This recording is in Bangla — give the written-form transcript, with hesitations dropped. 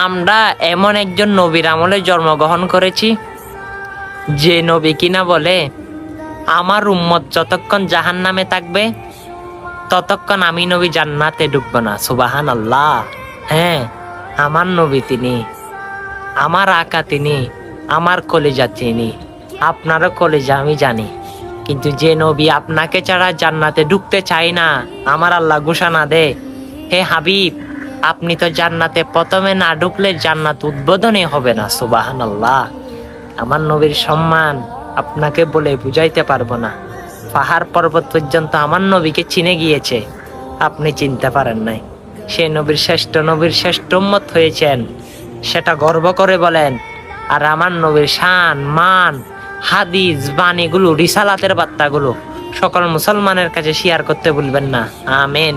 আমরা এমন একজন নবীর আমলে জন্মগ্রহণ করেছি যে নবী কিনা বলে, আমার উম্মত যতক্ষণ জাহান্নামে থাকবে ততক্ষণ আমি নবী জান্নাতে ঢুকবো না। সুবহানাল্লাহ। হ্যাঁ, আমার নবী তিনি, আমার আকা তিনি, আমার কলিজা তিনি, আপনারও কলিজা আমি জানি। কিন্তু যে নবী আপনাকে ছাড়া জান্নাতে ঢুকতে চায় না, আমার আল্লাহ ঘোষণা দে, হে হাবিব, আপনি তো জান্নাতে প্রথমে না ঢুকলে জান্নাত উদ্বোধনই হবে না। সুবহানাল্লাহ। আমার নবীর সম্মান আপনাকে বলে বুঝাইতে পারবো না। পাহাড় পর্বত পর্যন্ত আমার নবীকে চিনে গিয়েছে, আপনি চিনতে পারেন নাই। সে নবীর শ্রেষ্ঠ উম্মত হয়েছেন, সেটা গর্ব করে বলেন। আর আমার নবীর শান মান হাদিস বাণীগুলো, রিসালাতের বার্তাগুলো সকল মুসলমানের কাছে শেয়ার করতে ভুলবেন না। আমিন।